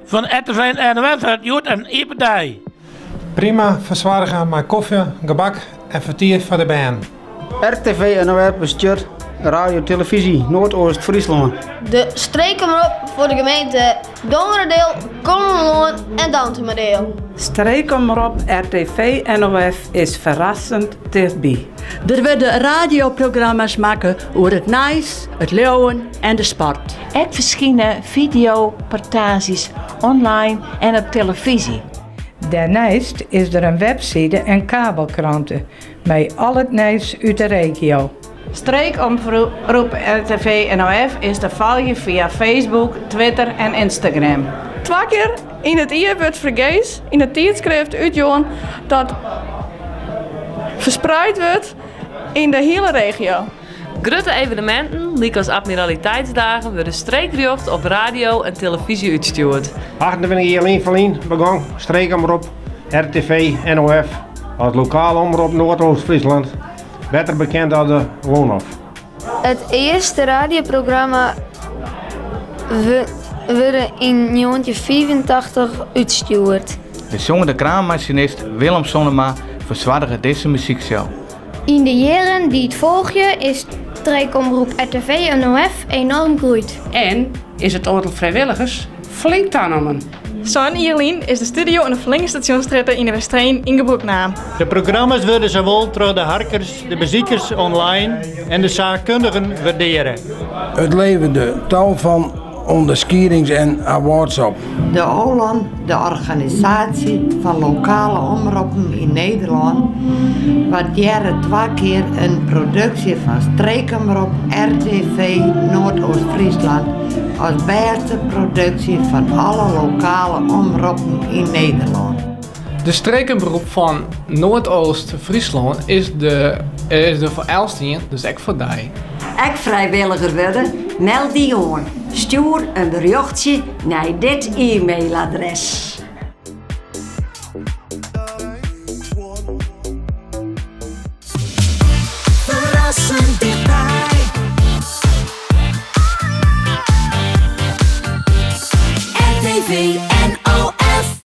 van RTV en NOS het Joet en Iependij. Prima verzorgen met koffie, gebak en vertier voor de baan. RTV en NOS bestuurt radio televisie Noordoost-Friesland. De streekomroep voor de gemeente Dongeredeel, Kolonloon en Dantemerdeel. Streekomroep RTV NOF is verrassend dichtbij. Er worden radioprogramma's maken over het nieuws, het leeuwen en de sport. Er verschijnen videoportages online en op televisie. Daarnaast is er een website en kabelkranten met al het nieuws uit de regio. Streekomroep RTV NOF is te volgen via Facebook, Twitter en Instagram. 2 keer in het jaar wordt vergees in het tijdschrift uitjoen dat verspreid wordt in de hele regio. Grote evenementen, liek als admiraliteitsdagen, worden streekrecht op radio en televisie uitgestuurd. 28 jaar alleen verlien begon streekomroep RTV NOF als lokale omroep Noordoost-Friesland, beter bekend als de Woonhof. Het eerste radioprogramma werd in 1985 uitgestuurd. De zongende kraammachinist Willem Sonnema verzwaardigde deze muziekshow. In de jaren die het volgen is streekomroep RTV NOF enorm groeit. En is het aantal vrijwilligers flink toegenomen. Zo'n Ierlien is de studio en de verlengingstationstraat in de Westveen ingebroek naam. De programma's worden zowel door de harkers, de bezoekers online en de zaakkundigen waarderen. Het leverde tal van onderscheidings- en awards op. De OLAN, de organisatie van lokale omroepen in Nederland, waardeerde 2 keer een productie van streekomroep RTV Noordoost-Friesland als beste productie van alle lokale omroepen in Nederland. De streekomroep van Noordoost-Friesland is de voor Elstien, dus ook voor die. Ek vrijwilliger worden, meld die gewoon. Stuur een berichtje naar dit e-mailadres.